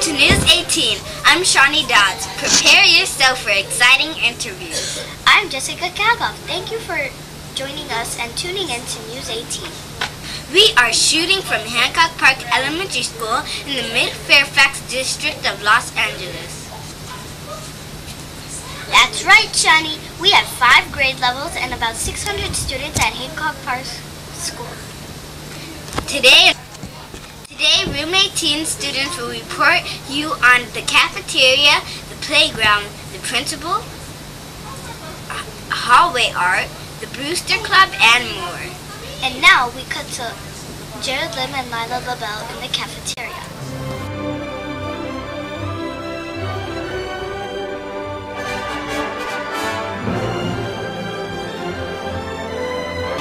to News 18. I'm Shawnee Dodds. Prepare yourself for exciting interviews. I'm Jessica Kagoff. Thank you for joining us and tuning in to News 18. We are shooting from Hancock Park Elementary School in the Mid-Fairfax district of Los Angeles. That's right, Shawnee. We have 5 grade levels and about 600 students at Hancock Park School. Today, Room 18 students will report you on the cafeteria, the playground, the principal, hallway art, the Brewster Club, and more. And now we cut to Jared Lim and Lila LaBelle in the cafeteria.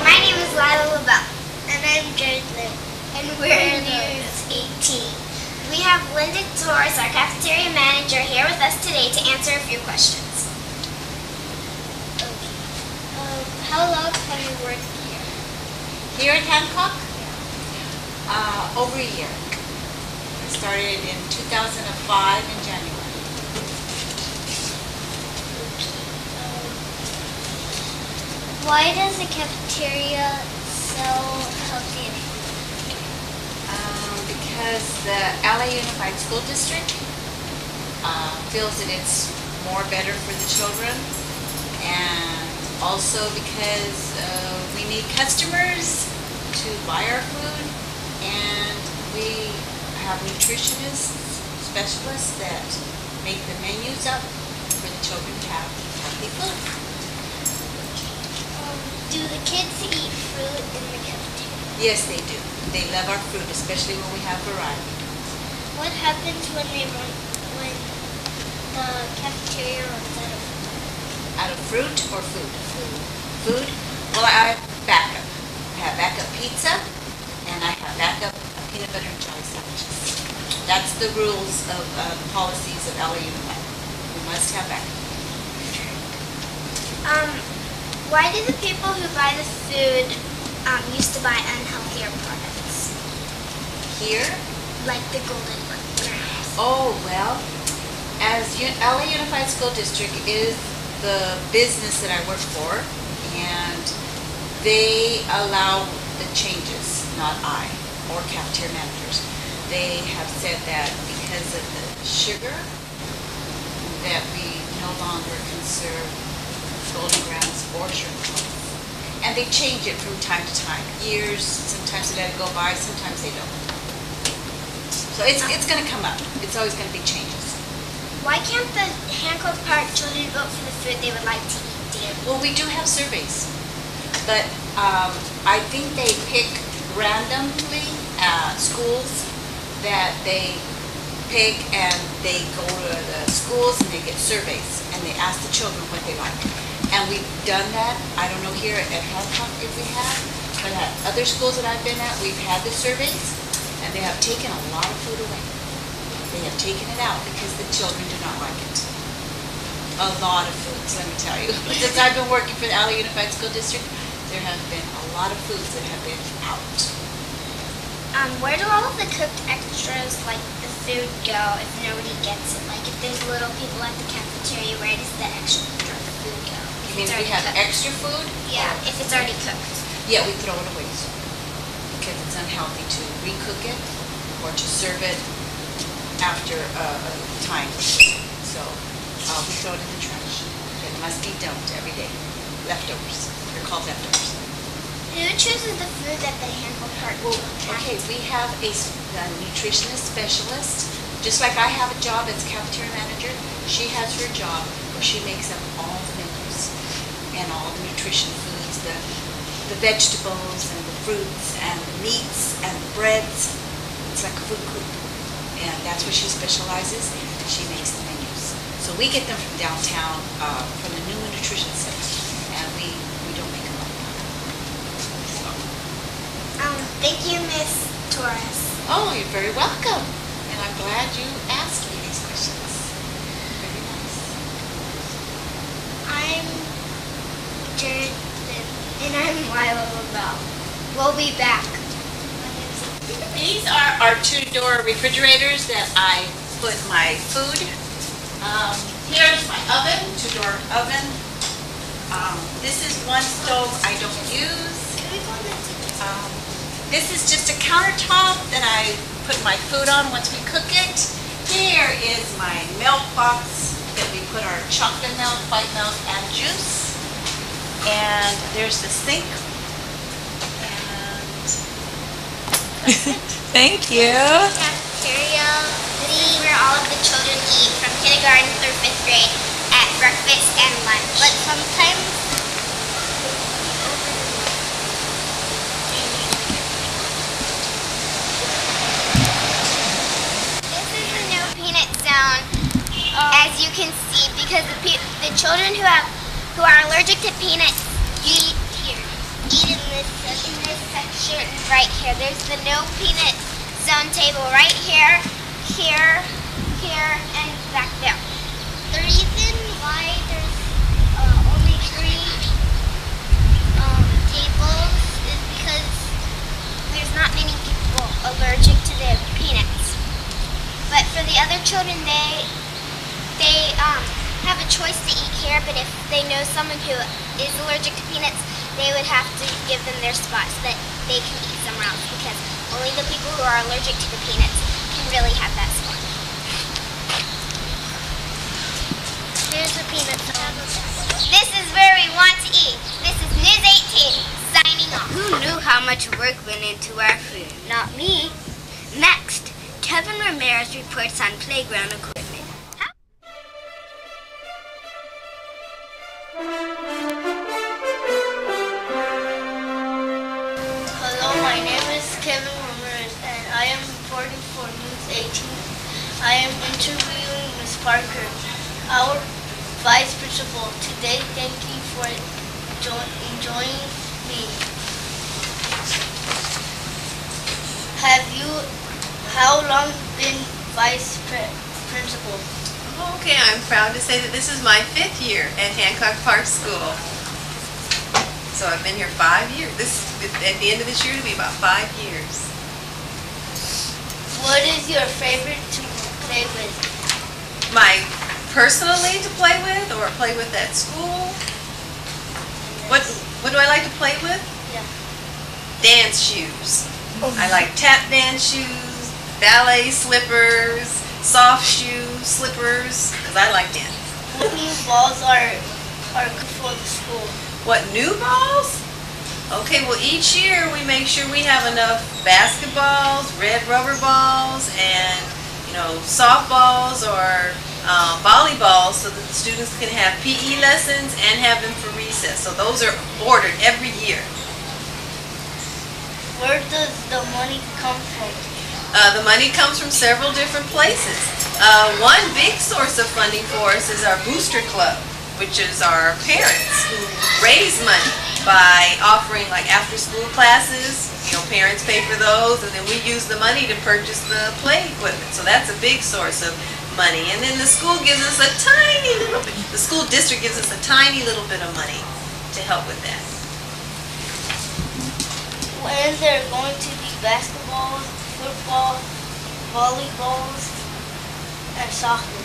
My name is Lila LaBelle. And I'm Jared Lim. And we're News 18. We have Linda Torres, our cafeteria manager, here with us today to answer a few questions. How long have you worked here? Here at Hancock? Over a year. I started in 2005 in January. Why does the cafeteria sell healthy and Because the LA Unified School District feels that it's more better for the children, and also because we need customers to buy our food, and we have nutritionists, specialists that make the menus up for the children to have healthy food. Do the kids eat fruit in the cafeteria? Yes, they do. They love our food, especially when we have variety. What happens when the cafeteria runs out of food? Out of fruit or food? Food? Well, I have backup. I have backup pizza, and I have backup peanut butter and jelly sandwiches. That's the rules of policies of LA Unified. We must have backup. Why do the people who buy the food used to buy unhealthier products? Here? Like the golden grass. Oh, well, as LA Unified School District is the business that I work for, and they allow the changes, not I, or cafeteria managers. They have said that because of the sugar, that we no longer can serve golden grams or sugar. And they change it from time to time. Years, sometimes they let it go by, sometimes they don't. So it's going to come up. It's always going to be changes. Why can't the Hancock Park children vote for the food they would like to eat daily? Well, we do have surveys, but I think they pick randomly schools that they pick, and they go to the schools and they get surveys, and they ask the children what they like. And we've done that. I don't know here at Hancock if we have, but at other schools that I've been at, we've had the surveys, and they have taken a lot of food away. They have taken it out because the children do not like it. A lot of foods, let me tell you. Since I've been working for the LA Unified School District, there have been a lot of foods that have been out. Where do all of the cooked extras, like the food, go if nobody gets it? Like if there's little people at the cafeteria, where does the extra food go? You mean if we have extra food? Yeah, if it's already cooked. Yeah, we throw it away because it's unhealthy to recook it or to serve it after a time. So we throw it in the trash. It must be dumped every day. Leftovers. They're called leftovers. Who chooses the food that the Hancock Park children have? Okay, we have a nutritionist specialist. Just like I have a job as cafeteria manager, she has her job where she makes up all the menus and all the nutrition foods, the vegetables and the fruits and the meats and the breads. It's like a food cook. And that's where she specializes, and she makes the menus. So we get them from downtown, from the Newman Nutrition Center, and we don't make them up. Thank you, Miss Torres. Oh, you're very welcome. And I'm glad you asked me these questions. Very nice. I'm Jared Lim. And I'm Lila LaBelle. We'll be back. These are our two-door refrigerators that I put my food. Here's my oven, 2-door oven. This is one stove I don't use. This is just a countertop that I put my food on once we cook it. Here is my milk box that we put our chocolate milk, white milk, and juice. And there's the sink. And that's it. Thank you. Cafeteria. This is where all of the children eat from kindergarten through 5th grade at breakfast and lunch. But sometimes this is the no peanut zone, as you can see, because the children who are allergic to peanuts eat in this section right here. There's the no peanut zone table right here, here, and back there. The reason why there's only 3 tables is because there's not many people allergic to the peanuts. But for the other children, they have a choice to eat here, but if they know someone who is allergic to peanuts, they would have to give them their spot so that they can eat somewhere else, because only the people who are allergic to the peanuts can really have that spot. Here's the peanut zone. This is where we want to eat. This is News 18 signing off. Who knew how much work went into our food? Not me. Next, Kevin Ramirez reports on playground equipment. Hello, my name is Kevin Ramirez and I am reporting for News 18. I am interviewing Ms. Parker, our Vice Principal. Today, thank you for joining me. How long been Vice Principal? Okay, I'm proud to say that this is my 5th year at Hancock Park School. So I've been here 5 years. At the end of this year, it'll be about 5 years. What is your favorite to play with? My personally to play with or play with at school? What do I like to play with? Yeah. Dance shoes. I like tap dance shoes, ballet slippers, soft shoes, slippers, because I like dance. What new balls are good for the school? What new balls? Okay, well each year we make sure we have enough basketballs, red rubber balls, and softballs or volleyballs so that the students can have PE lessons and have them for recess. So those are ordered every year. Where does the money come from? The money comes from several different places. One big source of funding for us is our Booster Club, which is our parents who raise money by offering like after-school classes. Parents pay for those, and then we use the money to purchase the play equipment. So that's a big source of money. And then the school gives us a tiny little bit. The school district gives us a tiny little bit of money to help with that. When there going to be basketball, football, volleyballs, and soccer?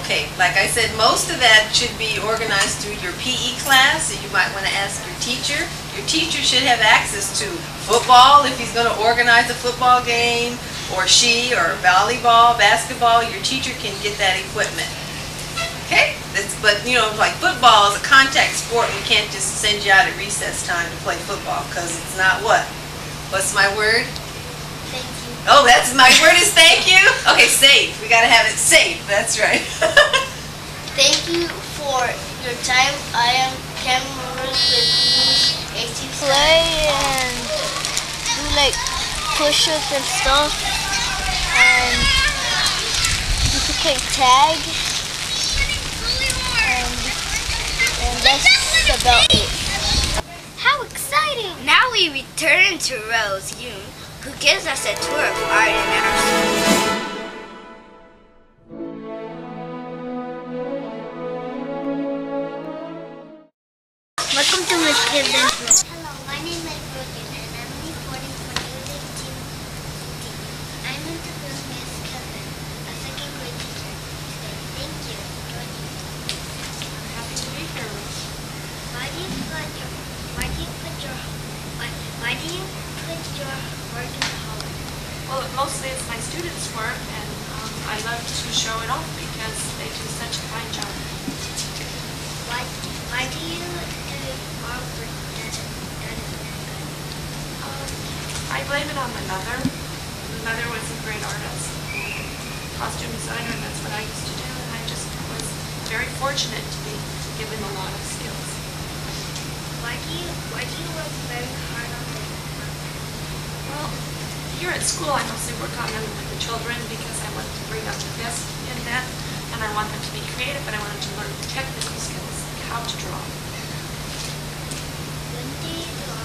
Okay, like I said, most of that should be organized through your PE class, so you might want to ask your teacher. Your teacher should have access to football if he's going to organize a football game, or or volleyball, basketball. Your teacher can get that equipment. Okay? But like football is a contact sport. We can't just send you out at recess time to play football because it's not what? What's my word? Thank you. Oh, that's my word is thank you? Okay, safe. We got to have it safe. That's right. Thank you for your time. I am Cameron with News 18. Play and do like push-ups and stuff, and you can play tag, and that's about it. How exciting! Now we return to Rose Yoon, who gives us a tour of art in our school. Welcome to Miss Kibden. Hello, my name is Rogan and I'm reporting for News 18. I'm interviewing Miss Kevin, a 2nd grade Why do you put your work in color? Well, mostly it's my students' work, and I love to show it off because they do such a fine job. Why do you do artwork that is very good? I blame it on my mother. My mother was a great artist, costume designer, and that's what I used to do, and I just was very fortunate to be given a lot of skills. Why do you work very hard on this? Well, here at school I mostly work on them with the children because I want to bring out the best in them, and I want them to be creative, and I want them to learn technical skills, like how to draw. When do you draw?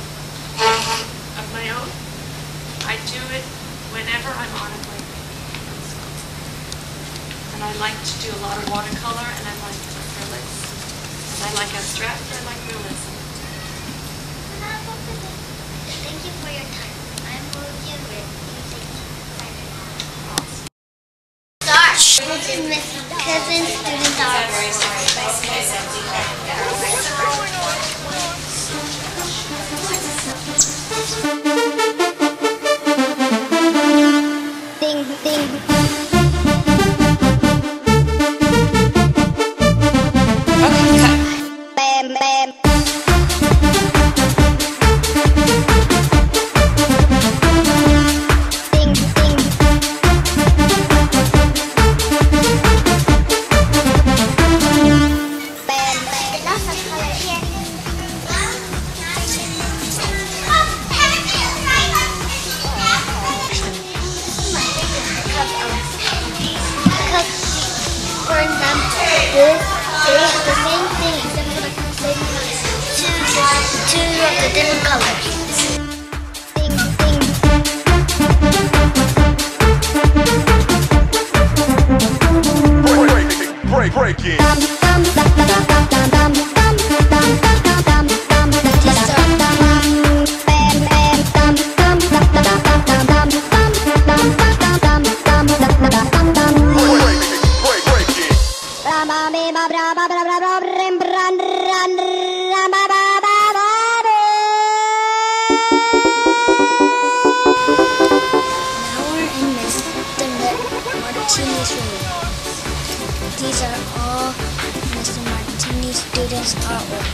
Of my own, I do it whenever I'm on a break. And I like to do a lot of watercolor, and I like acrylics, and I like abstract, and I like realism. Thank you for your time. I'm Olivia with Music Start. This is Miss Cousin Student Ding, ding. Bam, bam. Ding, ding. Bam, bam. Lots of color here. Because, for example, they have the same thing except for two of the different colors. Ding, ding. Break it. These are all Mr. Martini's students' artwork.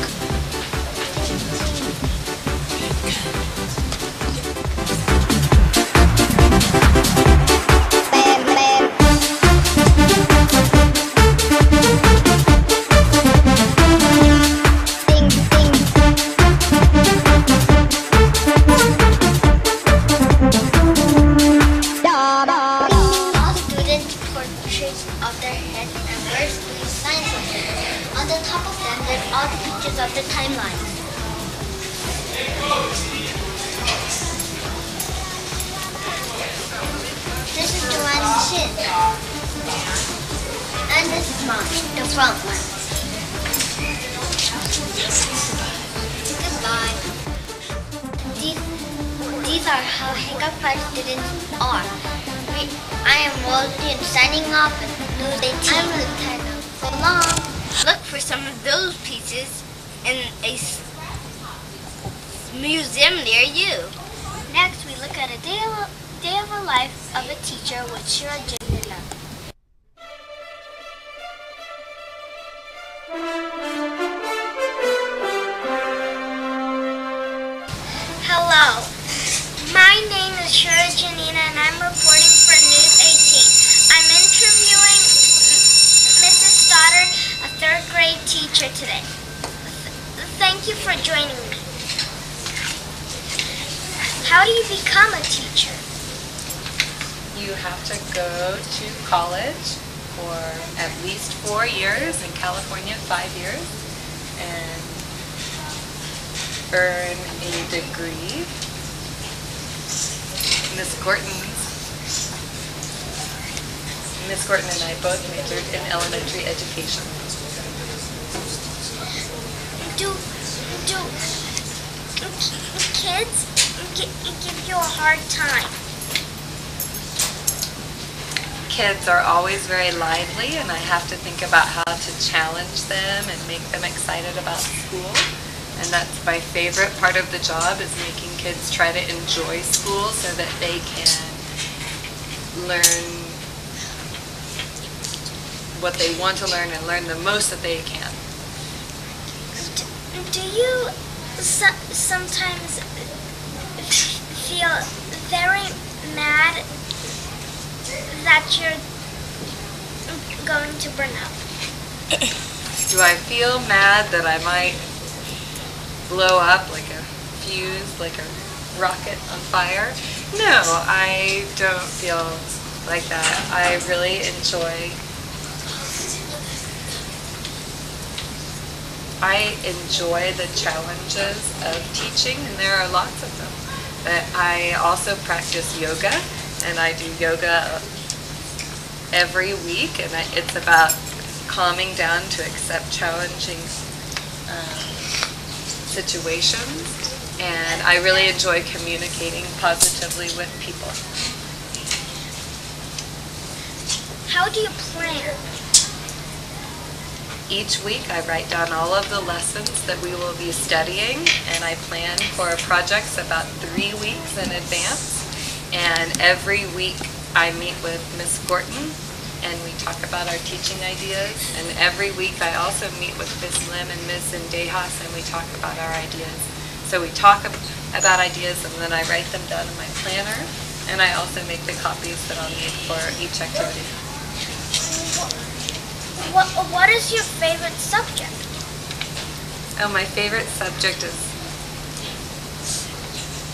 Bam, bam. Ding, ding. Da, da, da. All students' portraits of their heads and wears blue signs on them. On the top of them, there's all the pictures of the timelines. This is Joanne's chin. And this is mine, the front one. Goodbye. These are how Hancock Park students are. I am Rosie and signing off and News 18. I'm Lieutenant. So long. Look for some of those pieces in a museum near you. Next, we look at a day of the life of a teacher with Shira Janila. Hello, my name is Shira Janina and I'm reporting for News 18. I'm interviewing Mrs. Stoddard, a third grade teacher today. Thank you for joining me. How do you become a teacher? You have to go to college for at least 4 years, in California 5 years, and earn a degree. Miss Gorton and I both majored in elementary education. Do kids give you a hard time? Kids are always very lively, and I have to think about how to challenge them and make them excited about school. And that's my favorite part of the job, is making kids try to enjoy school so that they can learn what they want to learn and learn the most that they can. Do you sometimes feel very mad that you're going to burn up? Do I feel mad that I might blow up like a fuse, like a rocket on fire? No, I don't feel like that. I really enjoy the challenges of teaching, and there are lots of them. But I also practice yoga, and I do yoga every week, and it's about calming down to accept challenging situations, and I really enjoy communicating positively with people. How do you plan? Each week I write down all of the lessons that we will be studying, and I plan for projects about 3 weeks in advance, and every week I meet with Miss Gorton and we talk about our teaching ideas, and every week I also meet with Ms. Lim and Ms. Zendejas and we talk about our ideas. So we talk about ideas and then I write them down in my planner, and I also make the copies that I'll need for each activity. What is your favorite subject? Oh, my favorite subject is,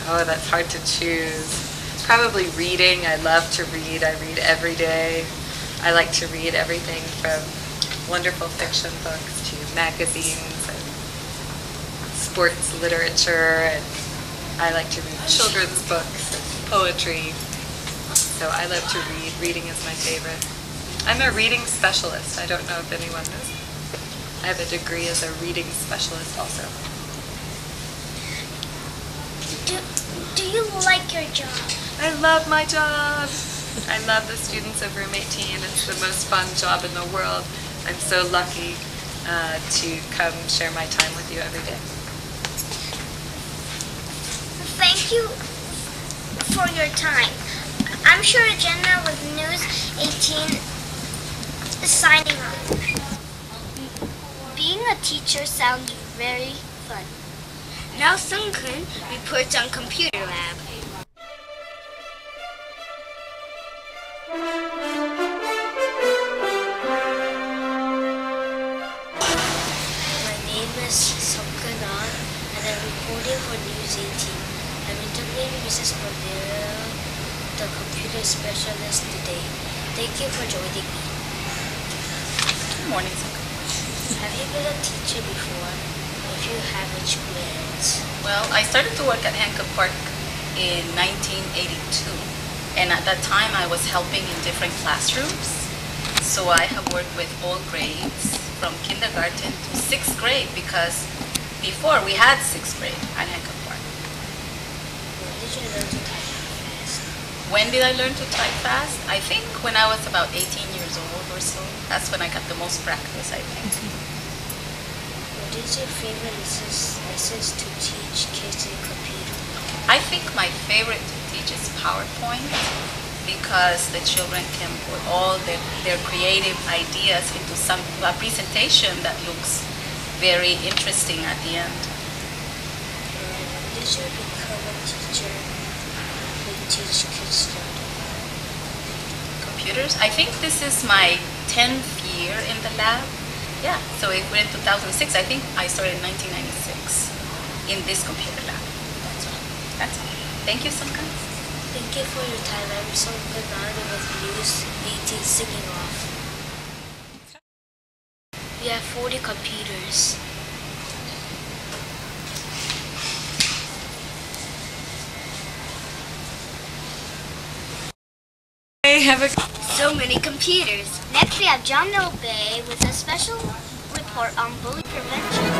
that's hard to choose. Probably reading. I love to read. I read every day. I like to read everything from wonderful fiction books to magazines and sports literature, and I like to read children's books and poetry. So I love to read. Reading is my favorite. I'm a reading specialist. I don't know if anyone knows. I have a degree as a reading specialist also. Do you like your job? I love my job. I love the students of Room 18. It's the most fun job in the world. I'm so lucky to come share my time with you every day. Thank you for your time. I'm sure Jenna with News 18 is signing off. Being a teacher sounds very fun. Now Sung-kun reports on Computer Lab. My name is Sung-kun Ahn, and I'm reporting for News 18. I'm interviewing Mrs. Cordero, the computer specialist today. Thank you for joining me. Good morning, Sung-kun. Have you been a teacher before? If you have, which grades? Well, I started to work at Hancock Park in 1982, and at that time I was helping in different classrooms. So I have worked with all grades from kindergarten to 6th grade, because before we had 6th grade at Hancock Park. When did you learn to type fast? When did I learn to type fast? I think when I was about 18 years old or so. That's when I got the most practice, I think. What is your favorite lessons to teach kids in computer? I think my favorite to teach is PowerPoint, because the children can put all their creative ideas into a presentation that looks very interesting at the end. When did you become a teacher who teach kids computers? I think this is my 10th year in the lab. Yeah, so if we're in 2006, I think I started in 1996 in this computer lab. That's all. Thank you, Sung-kun. Thank you for your time. I'm Sung-kun Ahn with News 18 signing off. We have 40 computers. So many computers. Next we have John Bay with a special report on bully prevention.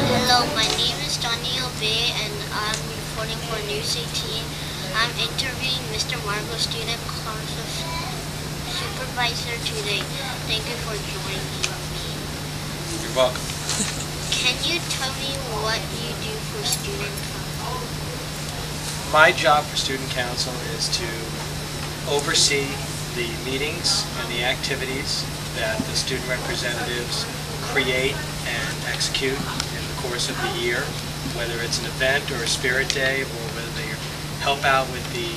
Hello, my name is Johnny Obey and I'm reporting for News 18. I'm interviewing Mr. Margot, student council supervisor today. Thank you for joining me. You're welcome. Can you tell me what you do for student council? My job for student council is to oversee the meetings and the activities that the student representatives create and execute in the course of the year, whether it's an event or a spirit day, or whether they help out with the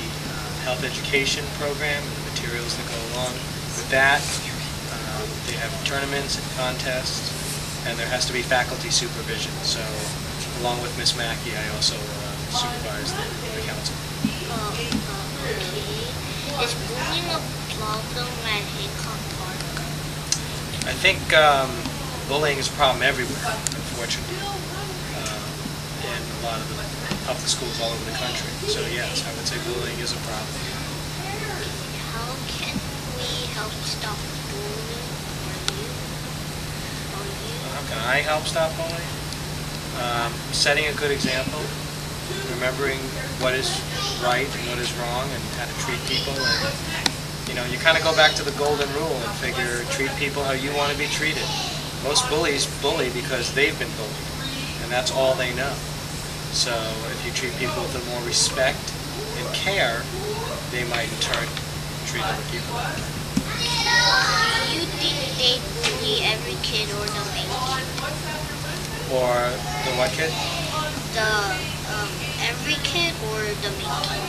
health education program and the materials that go along with that. They have tournaments and contests, and there has to be faculty supervision. So along with Ms. Mackey, I also supervise the council. Okay. Is bullying a problem at Hancock Park? I think bullying is a problem everywhere, unfortunately, in a lot of the public schools all over the country. So yes, I would say bullying is a problem. How can we help stop bullying? How can I help stop bullying? Setting a good example, remembering what is right and what is wrong, and how to treat people. And, you kind of go back to the golden rule and figure, treat people how you want to be treated. Most bullies bully because they've been bullied, and that's all they know. So if you treat people with more respect and care, they might in turn treat other people that way. Do you think they bully every kid or the main kid? Or the what kid? Every kid or the main kid?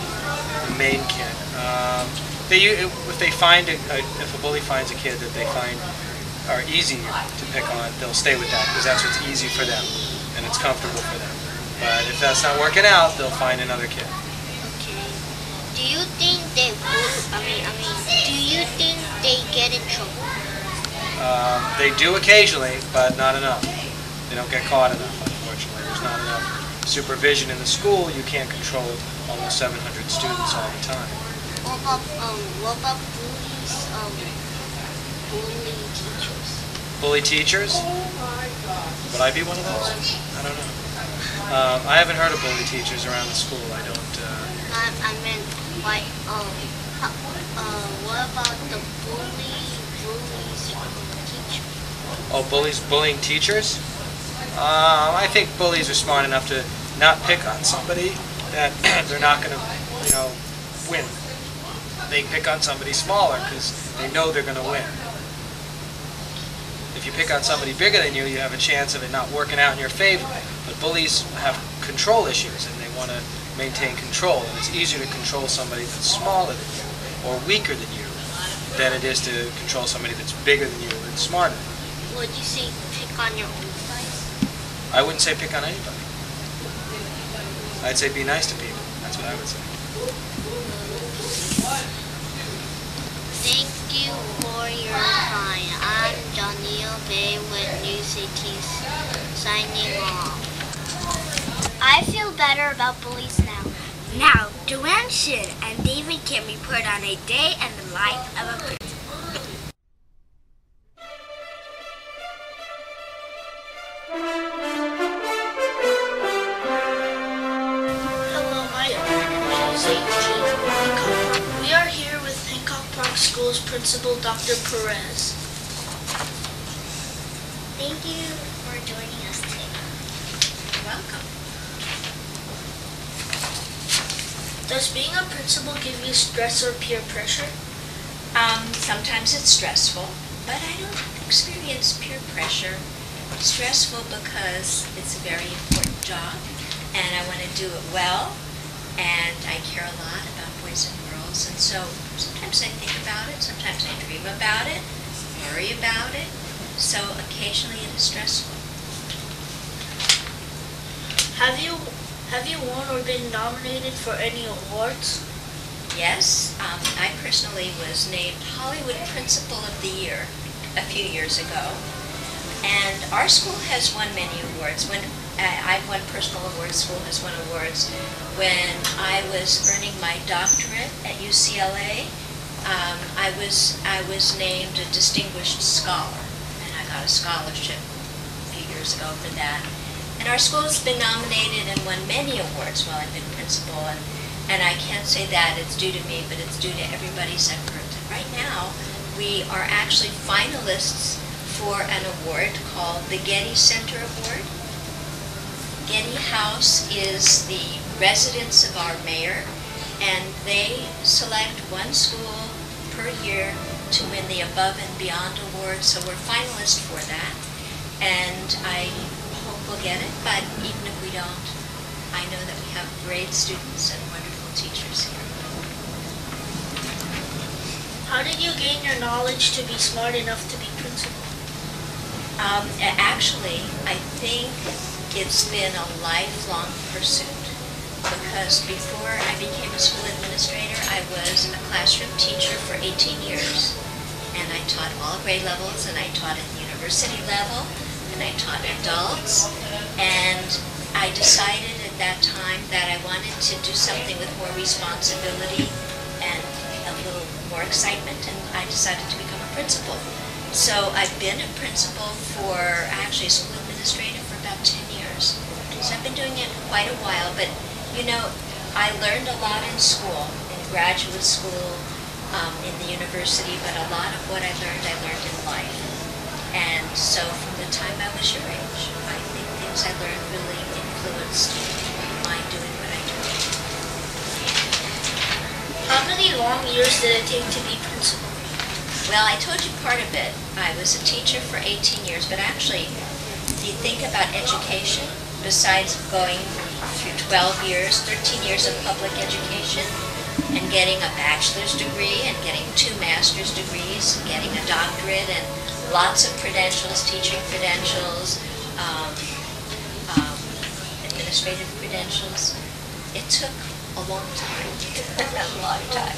The main kid. If a bully finds a kid that they find are easy to pick on, they'll stay with that because that's what's easy for them and it's comfortable for them. But if that's not working out, they'll find another kid. Okay. Do you think they do you think they get in trouble? They do occasionally, but not enough. They don't get caught enough, unfortunately. There's not enough supervision in the school. You can't control almost 700 students all the time. What about bullies? Bully teachers. Bully teachers? Would I be one of those? I don't know. I haven't heard of bully teachers around the school. I don't. I meant like what about the bullies teachers? Oh, bullying teachers? I think bullies are smart enough to not pick on somebody that they're not going to, win. They pick on somebody smaller because they know they're going to win. If you pick on somebody bigger than you, you have a chance of it not working out in your favor. But bullies have control issues and they want to maintain control. And it's easier to control somebody that's smaller than you or weaker than you than it is to control somebody that's bigger than you and smarter. Would you say pick on your own size? I wouldn't say pick on anybody. I'd say be nice to people. That's what I would say. Thank you for your time. I'm Daniel Bay with News 18 signing off. I feel better about bullies now. Now, Joanne Shin and David can report on a day in the life of a principal. Hello, my name is 18. We are here with Hancock Park School's principal, Dr. Perez. Thank you for joining us today. You're welcome. Does being a principal give you stress or peer pressure? Sometimes it's stressful, but I don't experience peer pressure. It's stressful because it's a very important job, and I want to do it well, and I care a lot about boys and girls, and so sometimes I think about it, sometimes I dream about it, worry about it, so occasionally it is stressful. Have you won or been nominated for any awards? Yes, I personally was named Hollywood Principal of the Year a few years ago, and our school has won many awards. When I've won personal awards, school has won awards. When I was earning my doctorate at UCLA, I was named a distinguished scholar, and I got a scholarship a few years ago for that. And our school has been nominated and won many awards while I've been principal, and And I can't say that it's due to me, but it's due to everybody's effort. Right now, we are actually finalists for an award called the Getty Center Award. Getty House is the residence of our mayor, and they select one school per year to win the Above and Beyond Award, so we're finalists for that. And I hope we'll get it, but even if we don't, I know that we have great students and wonderful teachers here. How did you gain your knowledge to be smart enough to be principal? Actually, I think it's been a lifelong pursuit, because before I became a school administrator, I was a classroom teacher for 18 years. And I taught all grade levels, and I taught at the university level, and I taught adults. And I decided at that time that I wanted to do something with more responsibility and a little more excitement, and I decided to become a principal. So I've been a principal for, actually a school administrator for about 10 years. So I've been doing it quite a while, but you know, I learned a lot in school, in graduate school, in the university, but a lot of what I learned in life. And so from the time I was your age, I think things I learned really influenced my doing what I do. How many long years did it take to be principal? Well, I told you part of it. I was a teacher for 18 years, but actually, if you think about education, besides going through 12 years, 13 years of public education, and getting a bachelor's degree, and getting 2 master's degrees, and getting a doctorate, and lots of credentials, teaching credentials, administrative credentials, it took a long time, a long time.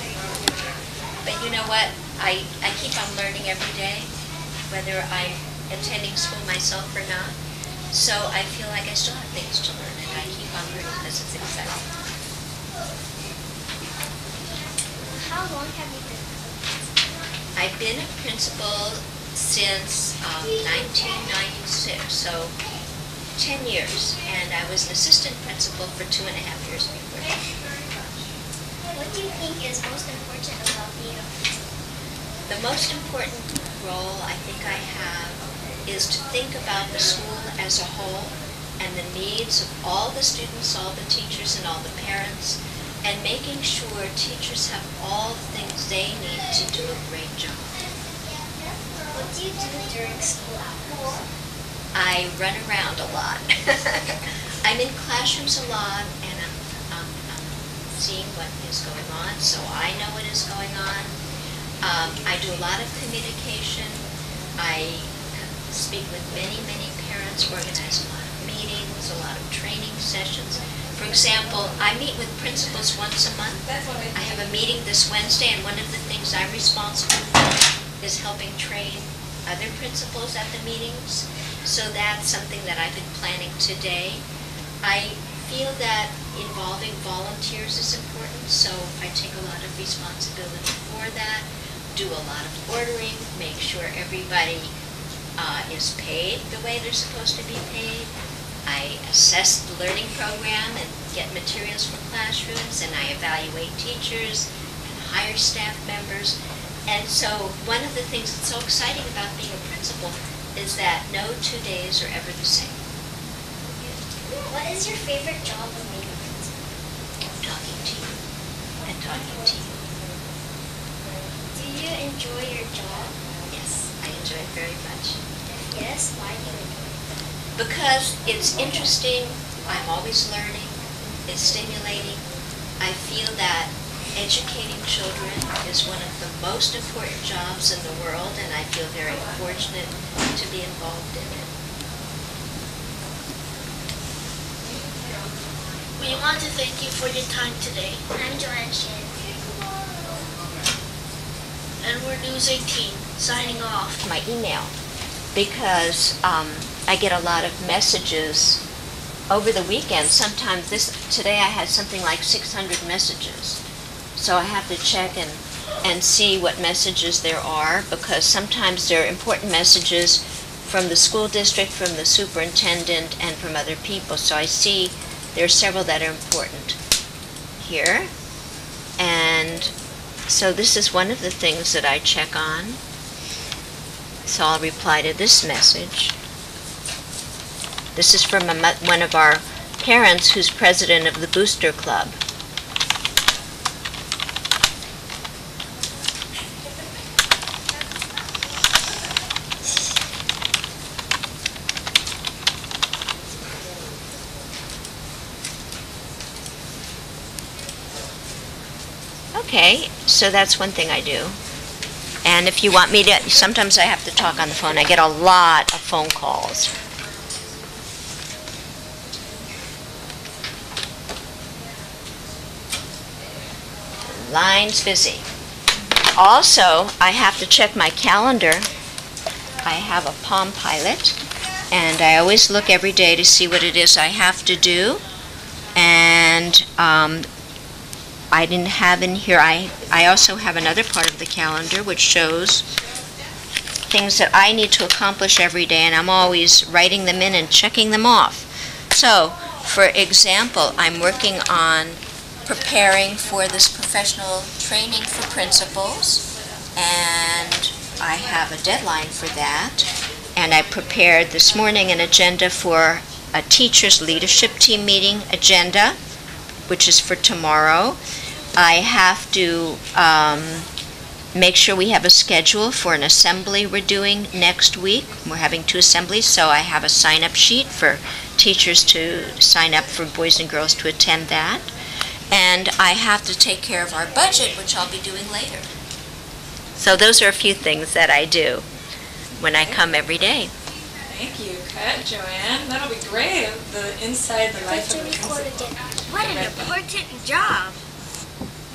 But you know what? I keep on learning every day, whether I'm attending school myself or not. So I feel like I still have things to learn, and I keep on learning because it's exciting. How long have you been? I've been a principal since 1996, so 10 years, and I was an assistant principal for 2.5 years before that. What do you think is most important about being a principal? The most important role I think I have is to think about the school as a whole and the needs of all the students, all the teachers, and all the parents, and making sure teachers have all the things they need to do a great job. What do you do during school hours? I run around a lot. I'm in classrooms a lot, and I'm seeing what is going on, so I know what is going on. I do a lot of communication. I speak with many, many parents, organize a lot of meetings, a lot of training sessions. For example, I meet with principals once a month. I have a meeting this Wednesday, and one of the things I'm responsible for is helping train other principals at the meetings. So that's something that I've been planning today. I feel that involving volunteers is important, so I take a lot of responsibility for that, do a lot of ordering, make sure everybody is paid the way they're supposed to be paid. I assess the learning program and get materials for classrooms, and I evaluate teachers and hire staff members. And so one of the things that's so exciting about being a principal is that no 2 days are ever the same. What is your favorite job of being a principal? Talking to you and talking to you. Do you enjoy your job? Yes, I enjoy it very much. If yes, why do you enjoy it? Because it's interesting, I'm always learning, it's stimulating. I feel that educating children is one of the most important jobs in the world, and I feel very fortunate to be involved in it. We want to thank you for your time today. I'm Joanne Shin. And we're News 18, signing off. My email, because I get a lot of messages over the weekend. Sometimes today I had something like 600 messages. So I have to check and see what messages there are, because sometimes there are important messages from the school district, from the superintendent, and from other people. So I see there are several that are important. Here, So this is one of the things that I check on. So I'll reply to this message. This is from one of our parents who's president of the Booster Club. Okay, so that's one thing I do. And if you want me to, sometimes I have to talk on the phone. I get a lot of phone calls. Line's busy. Also, I have to check my calendar. I have a Palm Pilot, and I always look every day to see what it is I have to do. And I didn't have in here, I also have another part of the calendar which shows things that I need to accomplish every day, and I'm always writing them in and checking them off. So, for example, I'm working on preparing for this professional training for principals, and I have a deadline for that. And I prepared this morning an agenda for a teacher's leadership team meeting agenda, which is for tomorrow. I have to make sure we have a schedule for an assembly we're doing next week. We're having 2 assemblies, so I have a sign-up sheet for teachers to sign up for boys and girls to attend that. And I have to take care of our budget, which I'll be doing later. So those are a few things that I do when I come every day. Thank you, Kat, Joanne. That'll be great. The inside the life of a principal. What an important job.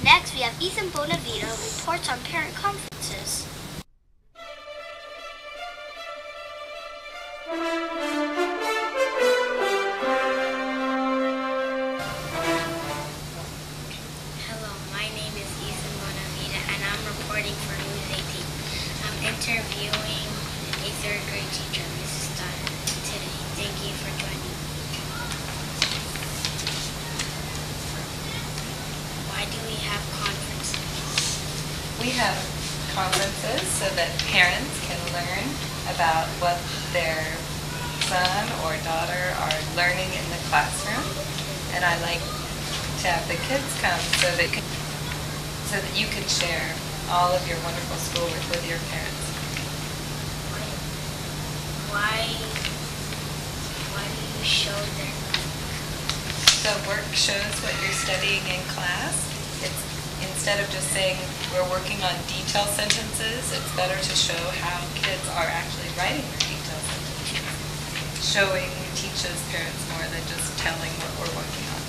Next, we have Ethan Bonavito reports on parent conferences. Hello, my name is Ethan Bonavita, and I'm reporting for News 18. I'm interviewing a 3rd grade teacher, Mrs. Stoddard, today. Thank you for joining me. Why do we have conferences? We have conferences so that parents can learn about what their son or daughter are learning in the classroom. And I like to have the kids come so that you can share all of your wonderful schoolwork with your parents. Why do you show their work? The work shows what you're studying in class. It's instead of just saying we're working on detailed sentences, it's better to show how kids are actually writing their detailed sentences. Showing teaches parents more than just telling what we're working on.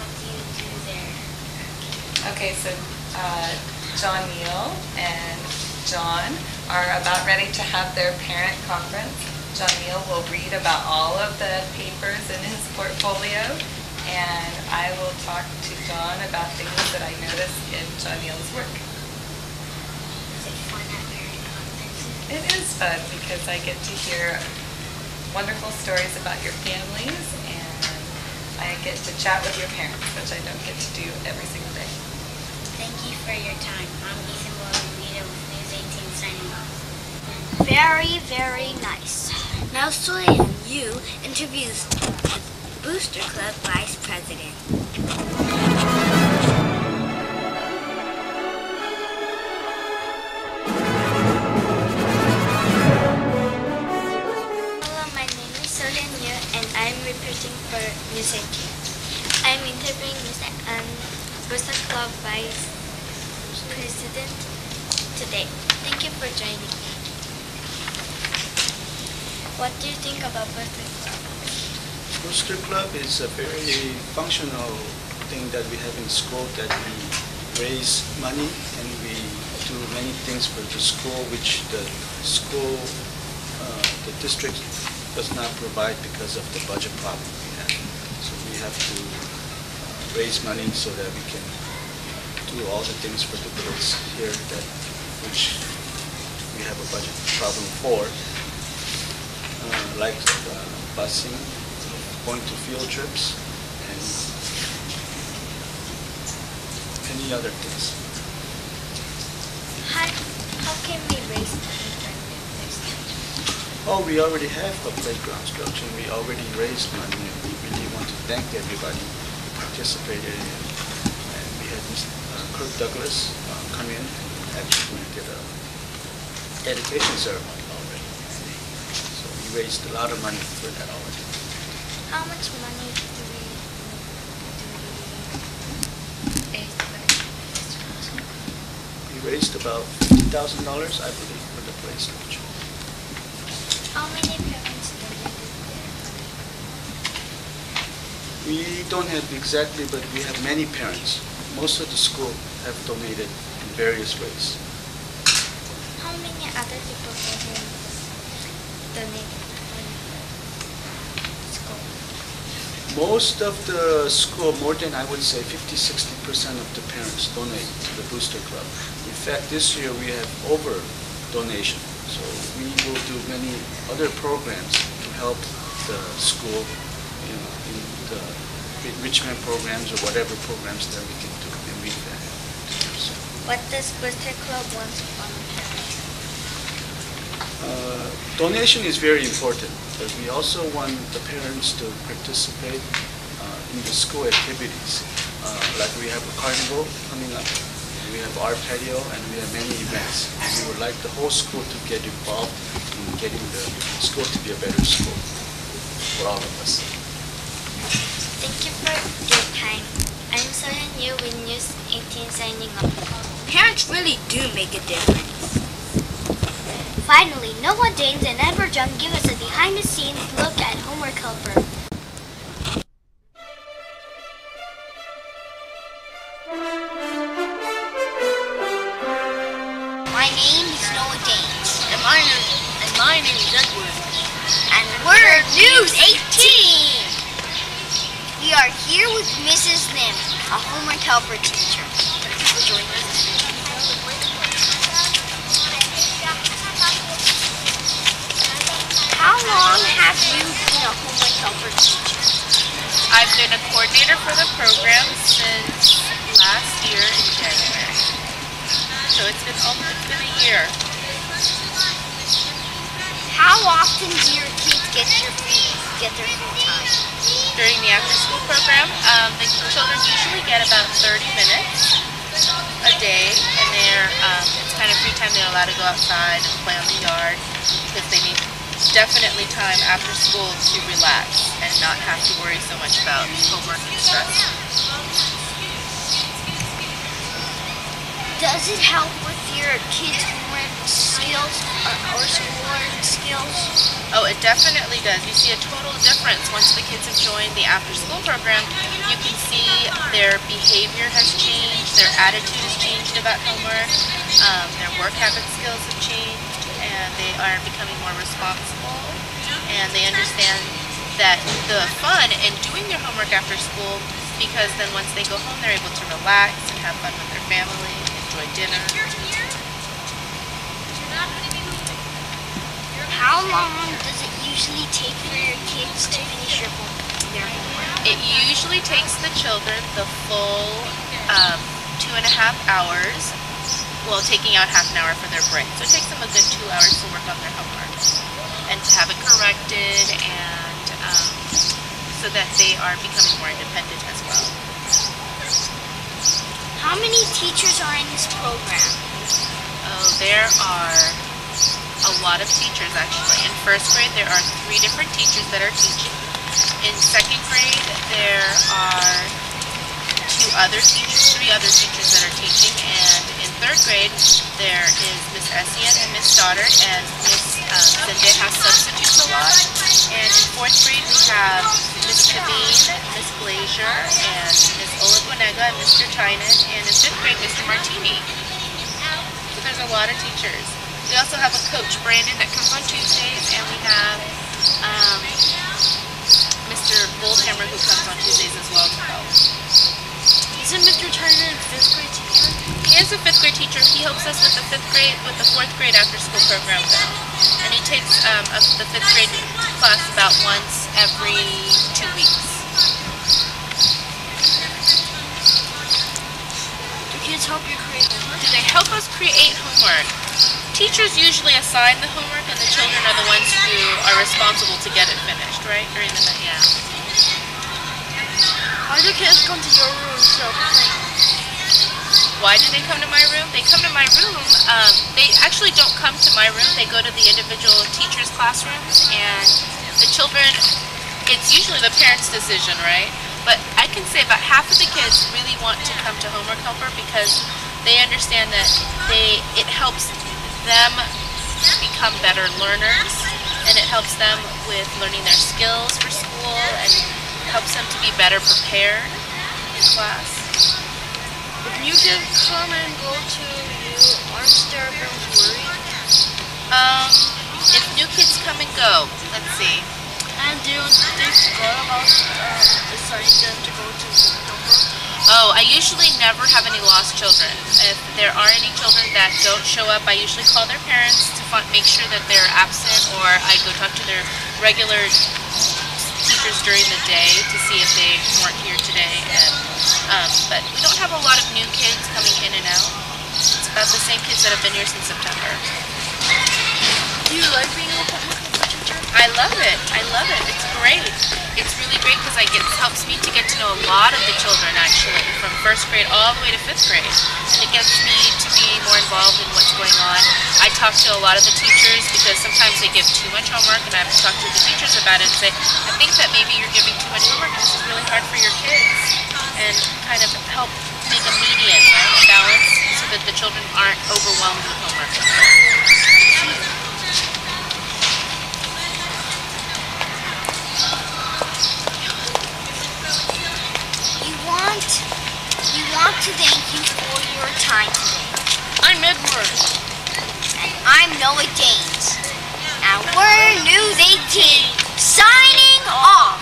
What do you do there? Okay, so John Neal and John are about ready to have their parent conference. John Neal will read about all of the papers in his portfolio, and I will talk to John about things that I notice in John Neal's work. Is it fun at parent conferences? It is fun because I get to hear wonderful stories about your families, and I get to chat with your parents, which I don't get to do every single day. Thank you for your time. I'm Ethan Bonavita with News 18 signing off. Very, very nice. Now Soleil Yu interviews the Booster Club Vice President. Hello, my name is Soleil Yu, and I'm reporting for News 18. I'm interviewing Booster Club Vice President today. Thank you for joining me. What do you think about Booster Club? Booster Club is a very functional thing that we have in school, that we raise money and we do many things for the school which the school, the district does not provide because of the budget problem we have. So we have to raise money so that we can do all the things for the girls here that which we have a budget problem for. Like busing, going to field trips, and many other things. How can we raise money for New Stage? Oh, we already have a playground structure. We already raised money, and we really want to thank everybody who participated in it. And we had Mr. Kirk Douglas come in and actually did a dedication ceremony already. So we raised a lot of money for that already. How much money do we We raised about $50,000, I believe, for the play structure. How many parents donated their money? We don't have exactly, but we have many parents. Most of the school have donated in various ways. How many other people have donated money for school? Most of the school, more than I would say 50-60% of the parents donate to the Booster Club. In fact, this year we have over donation. So we will do many other programs to help the school, in the enrichment programs or whatever programs that we can do, and we can do so. What does Booster Club want from parents? Donation is very important, but we also want the parents to participate in the school activities. Like we have a carnival coming up, we have our patio, and we have many events. And we would like the whole school to get involved in getting the school to be a better school for all of us. Thank you for your time. I'm Soyeon Yu with News 18 signing off. Parents really do make a difference. Finally, Noah James and Edward Jung give us a behind-the-scenes look at Homework Helper. My name is Noah James. And my name is Edward. And we're News 18! We are here with Mrs. Lim, a homework helper teacher. Thank you for joining us today. How long have you been a homework helper teacher? I've been a coordinator for the program since last year in January. So it's been a year. How often do your kids get their free time? During the after-school program, the children usually get about 30 minutes a day, and it's kind of free time. They're allowed to go outside and play on the yard because they need definitely time after school to relax and not have to worry so much about homework and stress. Does it help with your kids' homework skills or schoolwork skills? Oh, it definitely does. You see a total difference once the kids have joined the after-school program. You can see their behavior has changed, their attitude has changed about homework, their work habit skills have changed, and they are becoming more responsible, and they understand that the fun in doing their homework after school, because then once they go home they're able to relax and have fun with their family, enjoy dinner. How long does it usually take for your kids to finish their homework? It usually takes the children the full 2.5 hours, well, taking out half an hour for their break. So it takes them a good 2 hours to work on their homework and to have it corrected, and so that they are becoming more independent as well. How many teachers are in this program? Oh, there are a lot of teachers actually. In first grade there are 3 different teachers that are teaching. In second grade there are 3 other teachers that are teaching, and in third grade there is Miss Essien and Miss Stoddard, and Miss Zende has substitutes a lot. And in fourth grade we have Miss Kaveen, Miss Glazier, and Miss Olagwanega, and Mr. Tynan, and in fifth grade Mr. Martini. So there's a lot of teachers. We also have a coach, Brandon, that comes on Tuesdays, and we have Mr. Goldhammer, who comes on Tuesdays as well to help. Isn't Mr. Turner a 5th grade teacher? He is a 5th grade teacher. He helps us with the 4th grade after school program now. And he takes the 5th grade class about once every 2 weeks. Do kids help you create homework? Do they help us create homework? Teachers usually assign the homework, and the children are the ones who are responsible to get it finished, right? During the night, yeah. Why do kids come to your room to play? Why do they come to my room? They come to my room. They actually don't come to my room. They go to the individual teachers' classrooms, and the children, it's usually the parents' decision, right? But I can say about half of the kids really want to come to Homework Helper because they understand that it helps them become better learners, and it helps them with learning their skills for school, and helps them to be better prepared in class. If new kids come and go to you, aren't their parents worried? If new kids come and go, let's see. And do you think good about deciding them to go to Homework Helper? Oh, I usually never have any lost children. If there are any children that don't show up, I usually call their parents to make sure that they're absent, or I go talk to their regular teachers during the day to see if they weren't here today. But we don't have a lot of new kids coming in and out. It's about the same kids that have been here since September. Do you like being a Homework Helper teacher? I love it. I love it. It's great. It's really great because it helps me to get to know a lot of the children, actually, from 1st grade all the way to 5th grade. And it gets me to be more involved in what's going on. I talk to a lot of the teachers because sometimes they give too much homework, and I have to talk to the teachers about it and say, I think that maybe you're giving too much homework, and this is really hard for your kids. And kind of help make a median, right, a balance, so that the children aren't overwhelmed with homework. We want to thank you for your time today. I'm Edward. And I'm Noah James. And we're News 18, signing off.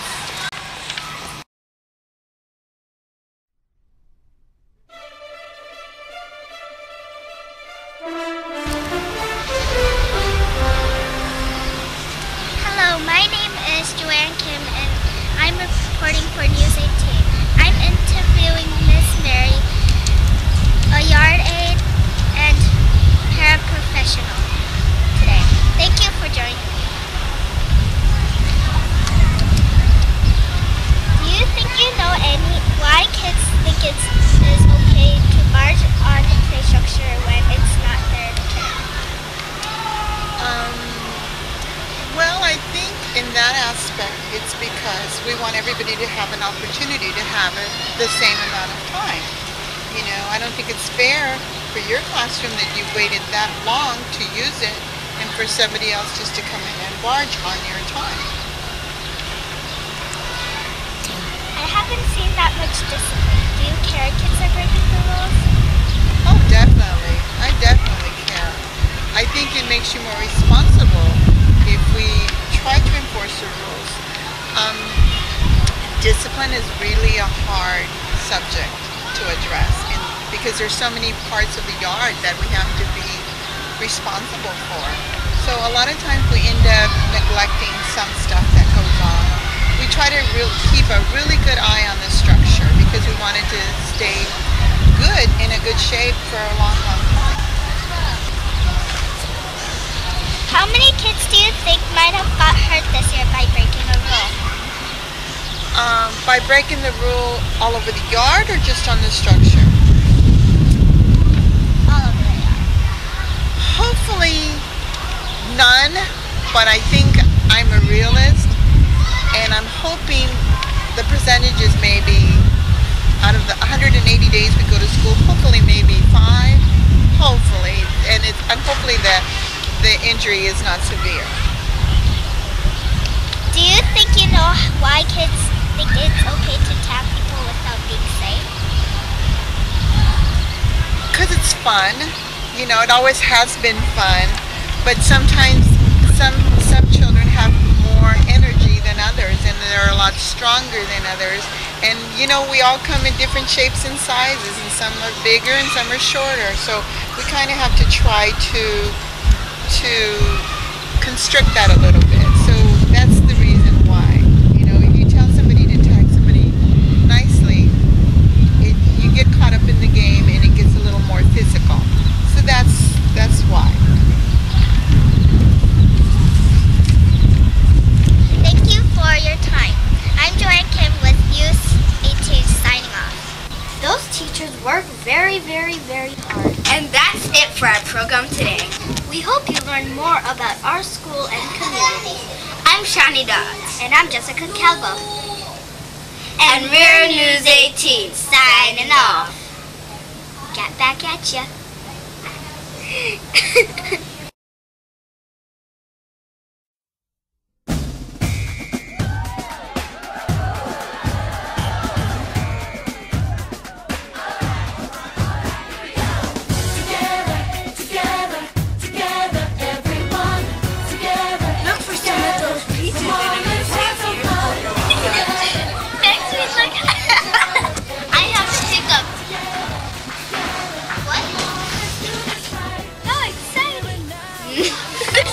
Hello, my name is Joanne Kim, and I'm reporting for News 18. I'm interviewing Miss Mary, a yard aide and paraprofessional today. Thank you for joining me. Do you think you know why kids think it is okay to barge on the play structure when it's not their turn? Well, I think in that aspect, it's because we want everybody to have an opportunity to have it the same amount of time. You know, I don't think it's fair for your classroom that you waited that long to use it and for somebody else just to come in and barge on your time. I haven't seen that much discipline. Do you care kids are breaking the rules? Oh, definitely. I definitely care. I think it makes you more responsible if we try to enforce the rules. Discipline is really a hard subject to address, and because there's so many parts of the yard that we have to be responsible for. So a lot of times we end up neglecting some stuff that goes on. We try to keep a really good eye on the structure because we want it to stay good, in a good shape for a long, long time. How many kids do you think might have got hurt this year by breaking a rule? By breaking the rule all over the yard or just on the structure? All over the yard. Hopefully none, but I think I'm a realist, and I'm hoping the percentages maybe out of the 180 days we go to school, hopefully maybe 5, hopefully, and hopefully that the injury is not severe. Do you think you know why kids think it's okay to tap people without being safe? Because it's fun. You know, it always has been fun, but sometimes some children have more energy than others, and they're a lot stronger than others. And you know, we all come in different shapes and sizes, and some are bigger and some are shorter. So we kind of have to try to constrict that a little bit. So that's the reason why. You know, if you tell somebody to tag somebody nicely, you get caught up in the game and it gets a little very hard. And that's it for our program today. We hope you learned more about our school and community. I'm Shani Dodds. And I'm Jessica Calvo. And we're News 18, signing off. Get back at ya.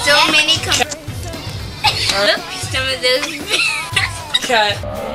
So many. Look, some of those. Cut.